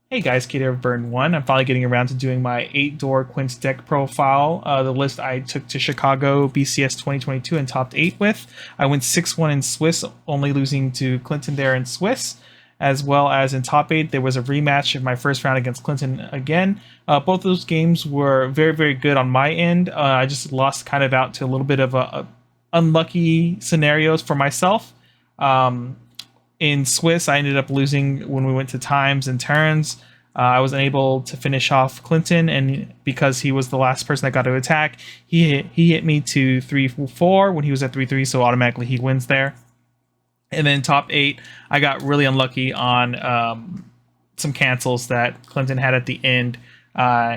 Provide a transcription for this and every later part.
Hey guys, Kater of Burn 1. I'm finally getting around to doing my 8-door Quints deck profile. The list I took to Chicago BCS 2022 and topped 8 with. I went 6-1 in Swiss, only losing to Clinton there in Swiss. As well as in top 8, there was a rematch of my first round against Clinton again. Both of those games were very, very good on my end. I just lost kind of out to a little bit of a unlucky scenarios for myself. In Swiss, I ended up losing when we went to times and turns. I was unable to finish off Clinton, and because he was the last person that got to attack, he hit me to 3-4 when he was at 3-3, so automatically he wins there. And then top 8, I got really unlucky on some cancels that Clinton had at the end.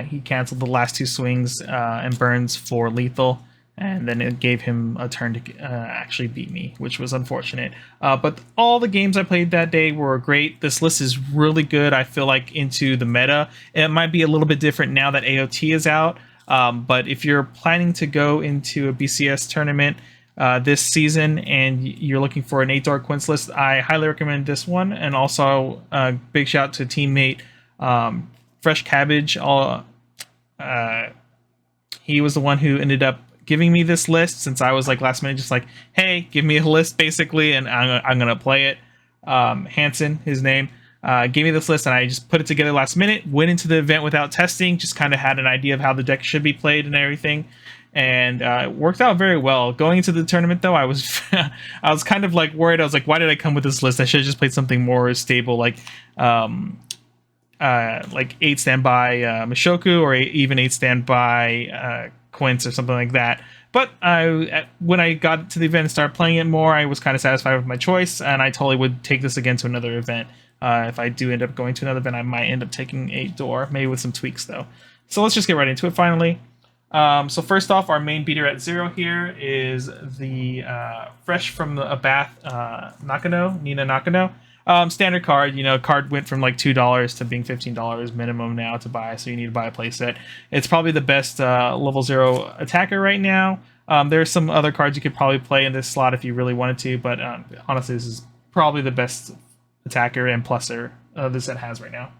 He canceled the last 2 swings and burns for lethal, and then it gave him a turn to actually beat me, which was unfortunate. But all the games I played that day were great. This list is really good. I feel like into the meta. It might be a little bit different now that AOT is out, but if you're planning to go into a BCS tournament this season and you're looking for an 8-door Quints list, I highly recommend this one. And also big shout out to teammate Fresh Cabbage. He was the one who ended up giving me this list, since I was like last minute just like, hey, give me a list basically, and I'm gonna play it. Hanson, his name, gave me this list and I just put it together last minute, went into the event without testing, just kind of had an idea of how the deck should be played and everything, and it worked out very well. Going into the tournament though, I was I was kind of like worried. I was like, why did I come with this list? I should have just played something more stable, like 8 standby Mishoku, or even 8 standby Quints or something like that. But when I got to the event and started playing it more, I was kind of satisfied with my choice, and I totally would take this again to another event. If I do end up going to another event, I might end up taking 8-door, maybe with some tweaks though. So let's just get right into it finally. So first off, our main beater at 0 here is the fresh from a bath Nina Nakano. Standard card, card went from like $2 to being $15 minimum now to buy, so you need to buy a playset. It's probably the best level 0 attacker right now. There's some other cards you could probably play in this slot if you really wanted to, but honestly, this is probably the best attacker and pluser this set has right now.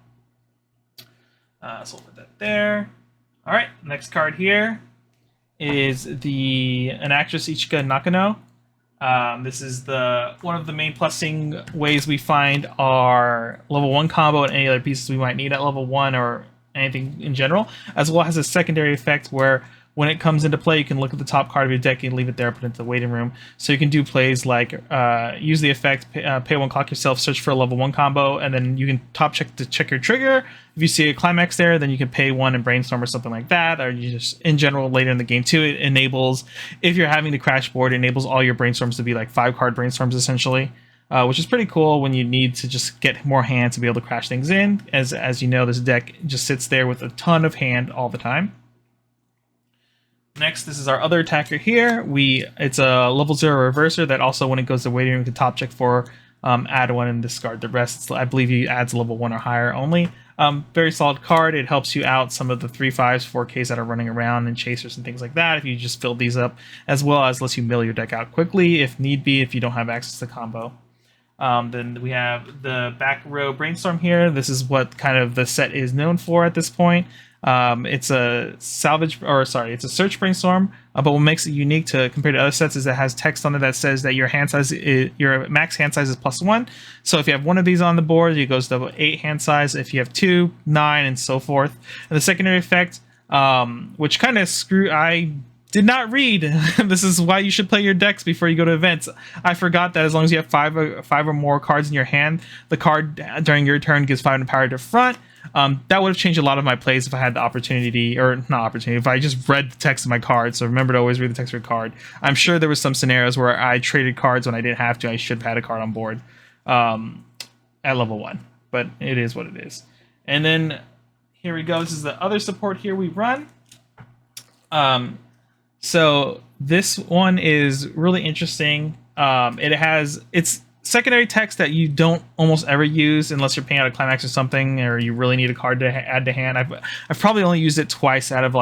So we'll put that there. All right, next card here is an actress Ichika Nakano. This is one of the main plussing ways we find our level 1 combo and any other pieces we might need at level 1 or anything in general, as well as a secondary effect where when it comes into play, you can look at the top card of your deck and leave it there, put it into the waiting room. So you can do plays like use the effect, pay 1, clock yourself, search for a level 1 combo, and then you can top check to check your trigger. If you see a climax there, then you can pay 1 and brainstorm or something like that, or you just, in general, later in the game too, it enables, if you're having the crash board, it enables all your brainstorms to be like 5-card brainstorms essentially. Which is pretty cool when you need to just get more hand to be able to crash things in. As you know, this deck just sits there with a ton of hand all the time. Next, this is our other attacker here. It's a level 0 reverser that also, when it goes to waiting room, you can top check for, add 1 and discard the rest. I believe he adds level 1 or higher only. Very solid card. It helps you out some of the 3/5s, 4Ks that are running around and chasers and things like that if you just fill these up, as well as lets you mill your deck out quickly if need be, if you don't have access to combo. Then we have the back row brainstorm here. This is what kind of the set is known for at this point. It's a it's a search brainstorm, but what makes it unique compared to other sets is it has text on it that says that your max hand size is +1. So if you have one of these on the board, it goes to 8 hand size. If you have 2, 9, and so forth. And the secondary effect, which kind of I did not read. This is why you should play your decks before you go to events. I forgot that as long as you have 5 or more cards in your hand, the card during your turn gives 5 power to front. That would have changed a lot of my plays if I had the opportunity, or not opportunity, if I just read the text of my card. So remember to always read the text of your card. I'm sure there was some scenarios where I traded cards when I didn't have to. I should have had a card on board at level 1, but it is what it is. And then here we go. This is the other support here we run. So this one is really interesting. It's secondary text that you don't almost ever use unless you're paying out a climax or something, or you really need a card to add to hand. I've probably only used it twice out of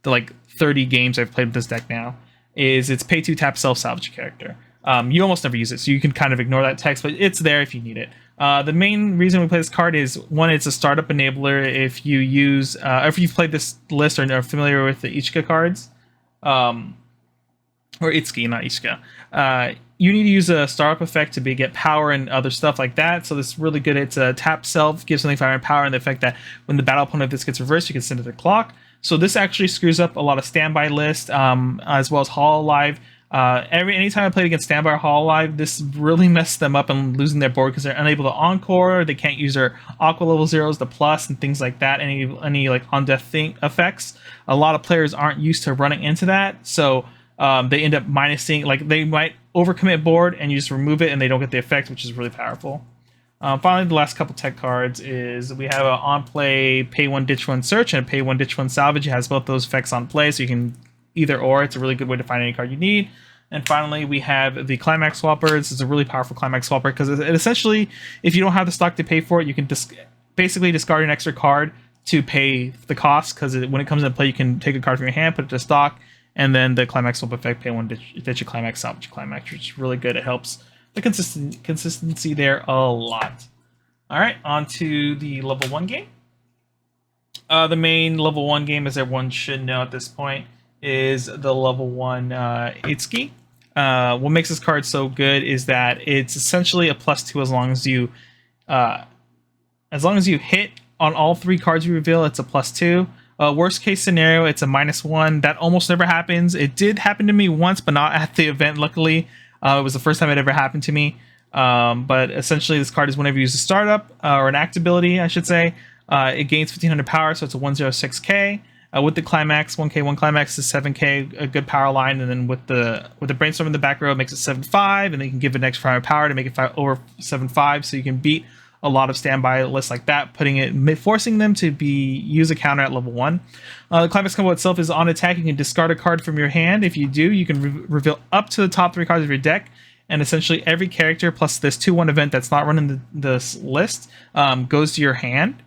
the 30 games I've played with this deck now. It's pay 2 tap self salvage character. You almost never use it, so you can kind of ignore that text, but it's there if you need it. The main reason we play this card is, one, it's a startup enabler. If you use, if you've played this list or are familiar with the Ichika cards, or Itsuki, not Ichika, you need to use a startup effect to get power and other stuff like that. So this is really good. It's a tap self, gives something 500 power, and the effect that when the battle opponent of this gets reversed, you can send it to the clock. So this actually screws up a lot of standby lists, as well as Hololive. Anytime I played against standby or Hololive, this really messed them up and losing their board because they're unable to encore. They can't use their Aqua level zeros, the plus, and things like that. Any like on death thing effects. A lot of players aren't used to running into that, so they end up minusing. Like they might overcommit board and you just remove it and they don't get the effect, which is really powerful. Finally, the last couple tech cards is we have an on-play pay 1 ditch 1 search and a pay 1 ditch 1 salvage. It has both those effects on play, so you can either or. It's a really good way to find any card you need. And finally, we have the Climax Swapper. This is a really powerful Climax Swapper because it essentially, if you don't have the stock to pay for it, you can basically discard an extra card to pay the cost, because when it comes into play, you can take a card from your hand, put it to stock, and then the Climax Swap effect, pay 1 ditch a Climax, salvage Climax, which is really good. It helps the consistency there a lot. All right, on to the level 1 game. The main level 1 game, as everyone should know at this point, is the level 1 Itsuki. What makes this card so good is that it's essentially a +2 as long as you hit on all 3 cards you reveal. It's a +2. Worst case scenario, it's a -1. That almost never happens. It did happen to me once, but not at the event, luckily. It was the first time it ever happened to me. But essentially, this card is whenever you use a startup, or an act ability, I should say, it gains 1500 power, so it's a 106k. With the climax, 1k, 1 climax is 7k, a good power line, and then with the brainstorm in the back row, it makes it 7.5, and then you can give it an extra 500 power to make it over 7.5, so you can beat a lot of standby lists like that, forcing them to use a counter at level 1. The climax combo itself is on attack. You can discard a card from your hand. If you do, you can reveal up to the top 3 cards of your deck, and essentially every character plus this 2/1 event that's not running this list goes to your hand.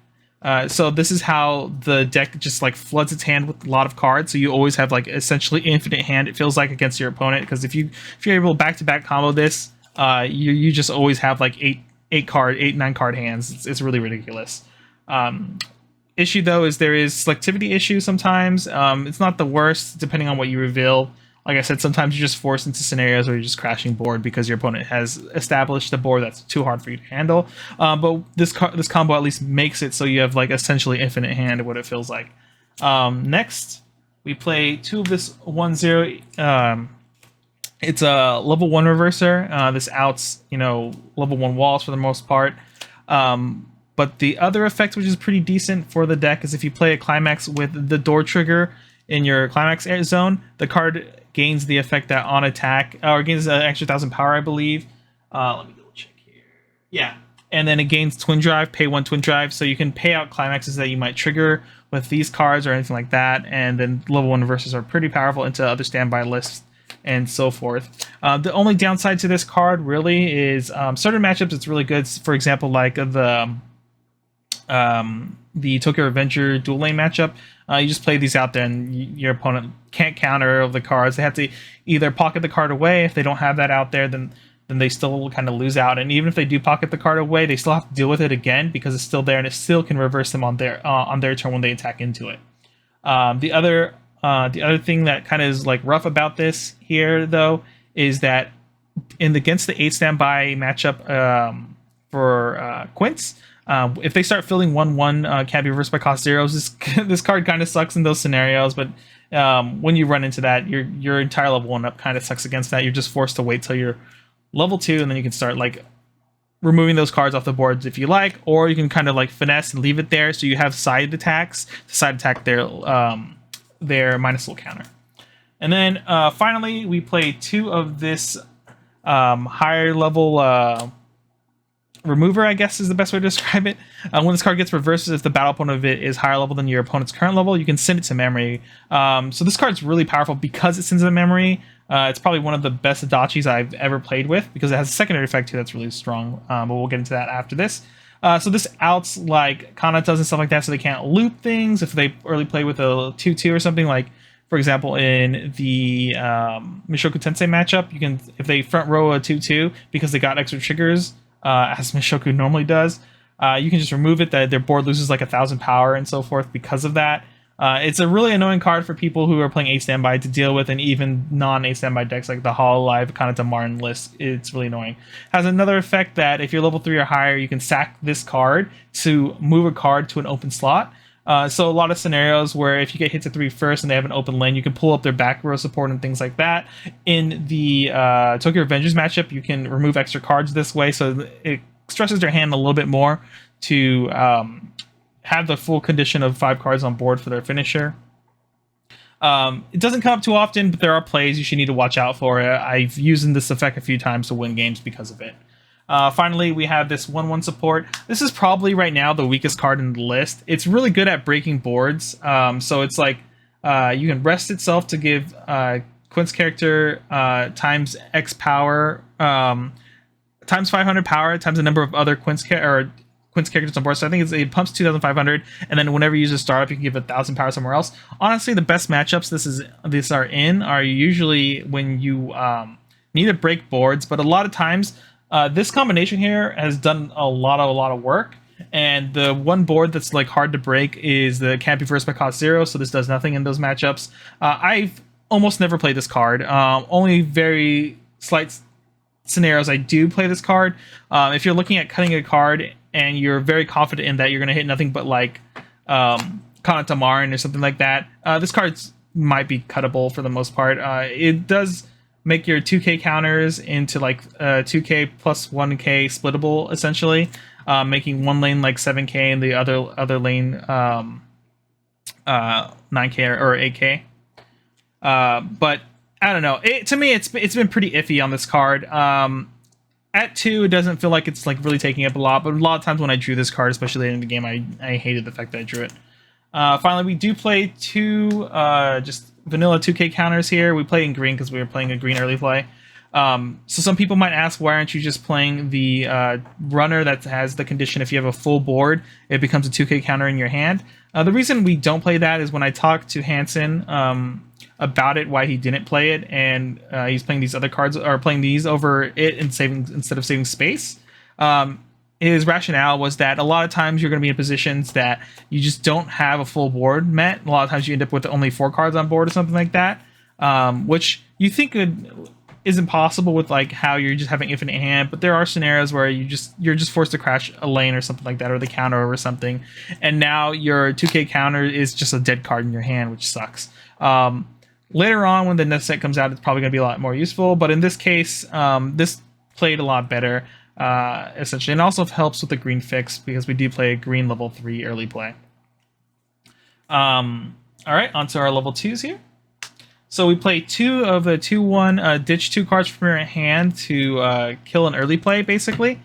So this is how the deck just like floods its hand with a lot of cards. So you always have like essentially infinite hand, it feels like, against your opponent. Because if you're able to back-to-back combo this, you just always have like 9 card hands. It's really ridiculous. Issue though is there is selectivity issue sometimes. It's not the worst depending on what you reveal. Like I said, sometimes you're just forced into scenarios where you're just crashing board because your opponent has established a board that's too hard for you to handle. But this combo at least makes it so you have like essentially infinite hand, what it feels like. Next, we play 2 of this 1/0. It's a level 1 reverser. This outs, level 1 walls for the most part. But the other effect, which is pretty decent for the deck, is if you play a climax with the door trigger in your climax zone, the card gains the effect that on attack, or gains an extra 1000 power, I believe. Let me double check here. Yeah. And then it gains Twin Drive, pay 1 Twin Drive, so you can pay out climaxes that you might trigger with these cards or anything like that. And then level 1 reversers are pretty powerful into other standby lists and so forth. The only downside to this card really is certain matchups it's really good. For example, like the Tokyo Revenger dual lane matchup. You just play these out there and your opponent can't counter the cards. They have to either pocket the card away. If they don't have that out there, then they still kind of lose out. And even if they do pocket the card away, they still have to deal with it again because it's still there and it still can reverse them on their turn when they attack into it. The other thing that kind of is like rough about this here though is that against the 8 standby matchup for Quints, if they start filling 1/1 can't be reversed by cost zeros, this card kind of sucks in those scenarios. But when you run into that, your entire level 1 up kind of sucks against that. You're just forced to wait till you're level 2, and then you can start like removing those cards off the boards if you like, or you can kind of like finesse and leave it there so you have side attacks to side attack their minus little counter. And then finally, we play 2 of this higher level remover, I guess is the best way to describe it. When this card gets reversed, if the battle opponent of it is higher level than your opponent's current level, you can send it to memory. So this card's really powerful because it sends it to memory. It's probably one of the best Adachis I've ever played with because it has a secondary effect too that's really strong. But we'll get into that after this. So this outs like Kanatas and stuff like that, so they can't loop things if they early play with a 2/2 or something. Like, for example, in the Mushoku Tensei matchup, you can, if they front row a 2/2 because they got extra triggers, as Mishoku normally does. You can just remove it. That their board loses like 1,000 power and so forth because of that. It's a really annoying card for people who are playing 8 standby to deal with, and even non-8 standby decks like the Hololive kind of Marn list. It's really annoying. Has another effect that if you're level 3 or higher, you can sack this card to move a card to an open slot. So a lot of scenarios where if you get hit to 3 first and they have an open lane, you can pull up their back row support and things like that. In the Tokyo Revengers matchup, you can remove extra cards this way, so it stresses their hand a little bit more to have the full condition of 5 cards on board for their finisher. It doesn't come up too often, but there are plays you should need to watch out for. I've used this effect a few times to win games because of it. Finally, we have this 1/1 support. This is probably right now the weakest card in the list. It's really good at breaking boards. So it's like you can rest itself to give Quints character times X power, times 500 power, times the number of other Quints characters on board. So I think it pumps 2,500, and then whenever you use a startup, you can give 1,000 power somewhere else. Honestly, the best matchups these are usually when you need to break boards, but a lot of times this combination here has done a lot of work. And the one board that's like hard to break is the can't be first by cost 0, so this does nothing in those matchups. I've almost never played this card. Only very slight scenarios I do play this card. If you're looking at cutting a card and you're very confident in that you're going to hit nothing but like Kanata Marin or something like that, this card might be cuttable for the most part. It does make your 2k counters into like 2k plus 1k splittable, essentially, making one lane like 7k and the other lane 9k or 8k. But I don't know. To me, it's been pretty iffy on this card. At 2, it doesn't feel like it's like really taking up a lot, but a lot of times when I drew this card, especially in the game, I hated the fact that I drew it. Finally, we do play 2 just vanilla 2k counters here. We play in green because we were playing a green early play. So some people might ask, why aren't you just playing the runner that has the condition if you have a full board, it becomes a 2k counter in your hand? The reason we don't play that is when I talked to Hansen about it, why he didn't play it, and he's playing these other cards, or playing these over it and instead of saving space. His rationale was that a lot of times you're going to be in positions that you just don't have a full board met. A lot of times you end up with only 4 cards on board or something like that, which you think isn't possible with like how you're just having infinite hand. But there are scenarios where you're just forced to crash a lane or something like that, or the counter over something, and now your 2k counter is just a dead card in your hand, which sucks. Later on, when the next set comes out, it's probably going to be a lot more useful. But in this case, this played a lot better, essentially. And also helps with the green fix, because we do play a green level 3 early play. All right, on to our level 2s here. So we play 2 of the 2/1, ditch 2 cards from your hand to kill an early play, basically.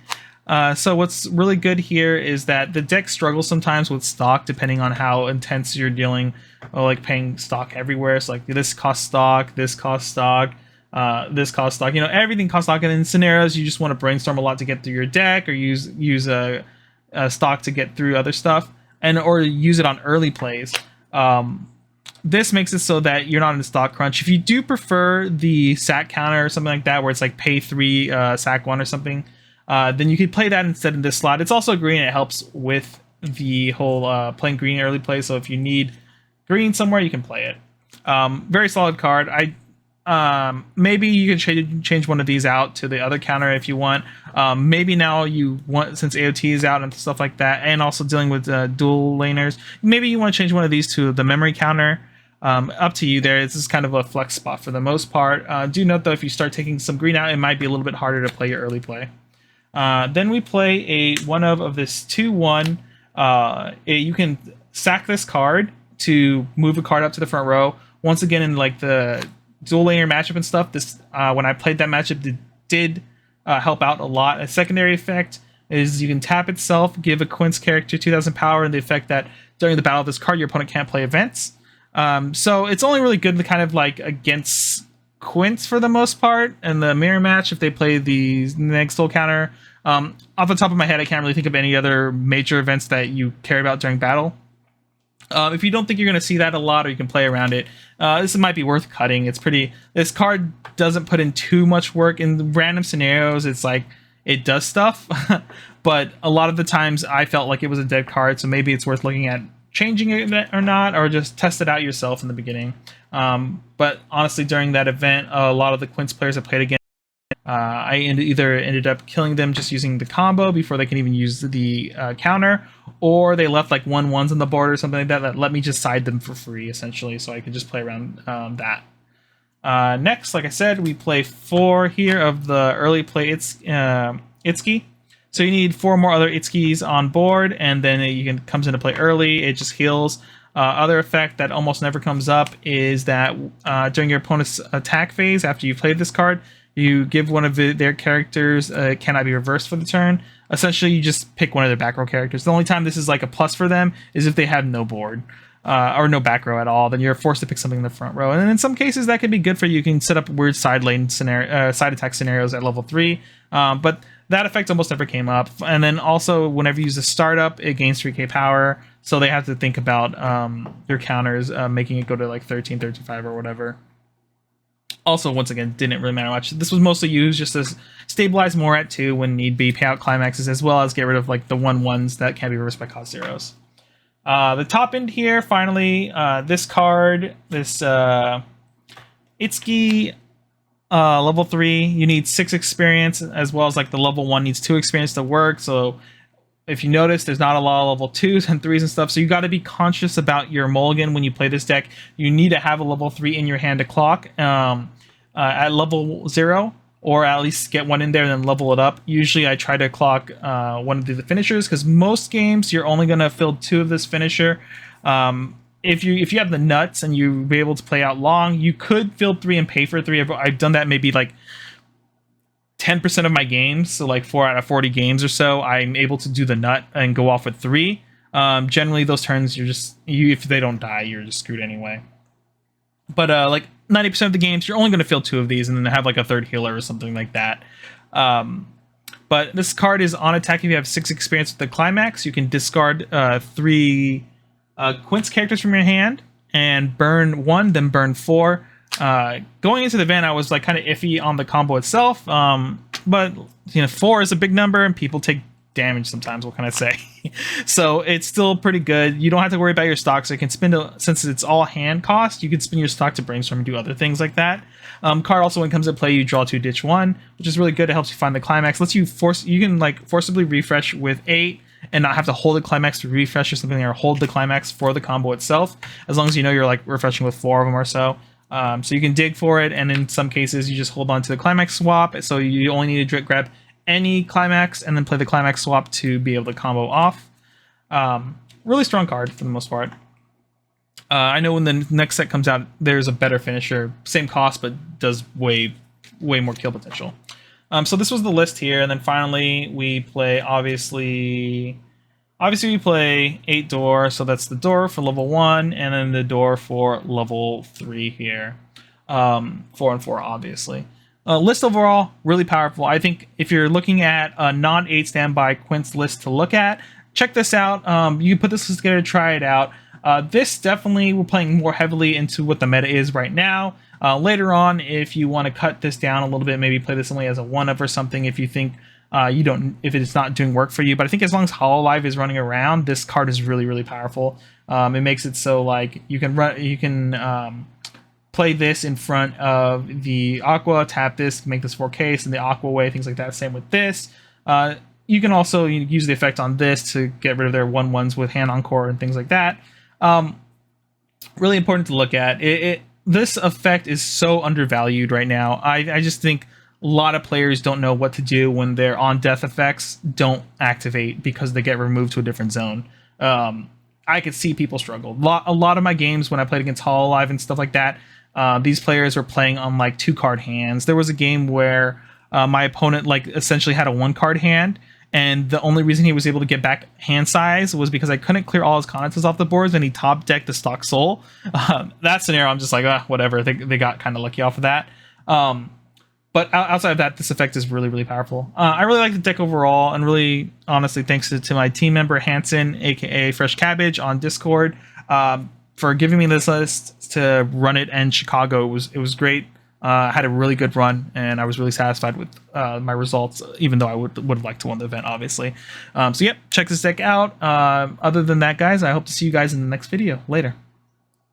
So what's really good here is that the deck struggles sometimes with stock, depending on how intense you're dealing, or like paying stock everywhere. So like this costs stock, this costs stock, this costs stock. You know, everything costs stock. And in scenarios, you just want to brainstorm a lot to get through your deck, or use a stock to get through other stuff, or use it on early plays. This makes it so that you're not in a stock crunch. If you do prefer the sack counter or something like that, where it's like pay 3, sack 1 or something, then you could play that instead in this slot. It's also green. It helps with the whole playing green early play. So if you need green somewhere, you can play it. Very solid card. Maybe you can change one of these out to the other counter if you want. Maybe now you want, since AOT is out and stuff like that, and also dealing with dual laners, maybe you want to change one of these to the memory counter. Up to you there. This is kind of a flex spot for the most part. Do note though, if you start taking some green out, it might be a little bit harder to play your early play. Then we play one of this 2/1. You can sack this card to move a card up to the front row. Once again, in like the dual laner matchup and stuff, this when I played that matchup, it did help out a lot. A secondary effect is you can tap itself, give a Quints character 2,000 power, and the effect that during the battle of this card, your opponent can't play events. So it's only really good to kind of like against Quints for the most part, and the mirror match if they play the next soul counter. Off the top of my head, I can't really think of any other major events that you care about during battle. If you don't think you're going to see that a lot, or you can play around it, this might be worth cutting. This card doesn't put in too much work in random scenarios. It's like it does stuff. But a lot of the times I felt like it was a dead card, so maybe it's worth looking at changing it or not, or just test it out yourself in the beginning. But honestly, during that event, a lot of the Quints players I played against, I either ended up killing them just using the combo before they can even use the counter, or they left like 1/1s on the board or something like that let me just side them for free, essentially, so I could just play around that. Next, like I said, we play 4 here of the early play Itsuki. So you need 4 more other Itsukis on board, and then it comes into play early. It just heals. Other effect that almost never comes up is that during your opponent's attack phase, after you've played this card, you give one of their characters cannot be reversed for the turn. Essentially, you just pick one of their back row characters. The only time this is like a plus for them is if they have no board. Or no back row at all, then you're forced to pick something in the front row. And in some cases, that can be good for you. You can set up weird side lane side attack scenarios at level 3. But that effect almost never came up. And then also, whenever you use a startup, it gains 3k power. So they have to think about your counters, making it go to like 13, 35 or whatever. Also, once again, didn't really matter much. This was mostly used just to stabilize more at 2 when need be, pay out climaxes, as well as get rid of like the 1/1s that can't be reversed by cost zeros. The top end here, finally, this card, this Itsuki level 3, you need 6 experience, as well as like the level 1 needs 2 experience to work. So if you notice, there's not a lot of level 2s and 3s and stuff, so you got to be conscious about your mulligan when you play this deck. You need to have a level 3 in your hand to clock at level 0. Or at least get one in there and then level it up. Usually I try to clock one of the finishers, because most games you're only going to fill 2 of this finisher. If you have the nuts and you be able to play out long, you could fill 3 and pay for 3. I've done that maybe like 10% of my games, so like 4 out of 40 games or so, I'm able to do the nut and go off with 3. Generally those turns, if they don't die, you're just screwed anyway. But like 90% of the games, you're only going to fill 2 of these and then have like a 3rd healer or something like that. But this card is on attack if you have 6 experience with the climax. You can discard 3 Quints characters from your hand and burn 1, then burn 4. Going into the event, I was like kind of iffy on the combo itself. But 4 is a big number and people take damage sometimes, what can I say? So it's still pretty good. You don't have to worry about your stock, so you can spend since it's all hand cost, you can spend your stock to brainstorm and do other things like that. Card also, when it comes to play, you draw 2, ditch 1, which is really good. It helps you find the climax. Lets you can like forcibly refresh with 8 and not have to hold the climax to refresh or something, or hold the climax for the combo itself, as long as you know you're like refreshing with 4 of them or so. So you can dig for it, and in some cases you just hold on to the climax swap, so you only need to grab any climax and then play the climax swap to be able to combo off. Really strong card for the most part. I know when the next set comes out, there's a better finisher, same cost, but does way more kill potential. So this was the list here, and then finally we play obviously we play 8 door, so that's the door for level 1, and then the door for level 3 here. 4 and 4 obviously. List overall, really powerful. I think if you're looking at a non-8 standby Quints list to look at, check this out. You can put this list together, try it out. This definitely, we're playing more heavily into what the meta is right now. Later on, if you want to cut this down a little bit, maybe play this only as a 1-of or something if you think if it's not doing work for you. But I think as long as Hololive is running around, this card is really powerful. It makes it so like you can play this in front of the Aqua, tap this, make this 4K, and the Aqua way, things like that. Same with this. You can also use the effect on this to get rid of their 1/1s with hand encore and things like that. Really important to look at. This effect is so undervalued right now. I just think a lot of players don't know what to do when their on death effects don't activate because they get removed to a different zone. I could see people struggle. A lot of my games when I played against Hololive and stuff like that, these players were playing on like 2-card hands. There was a game where my opponent like essentially had a 1-card hand, and the only reason he was able to get back hand size was because I couldn't clear all his Conatus off the boards, and he top decked the stock soul. That scenario, I'm just like, whatever. They got kind of lucky off of that. But outside of that, this effect is really powerful. I really like the deck overall, and really, honestly, thanks to my team member Hanson, aka Fresh Cabbage, on Discord, for giving me this list to run it in Chicago. It was great. I had a really good run, and I was really satisfied with my results, even though I would have liked to win the event, obviously. So, yep, check this deck out. Other than that, guys, I hope to see you guys in the next video. Later.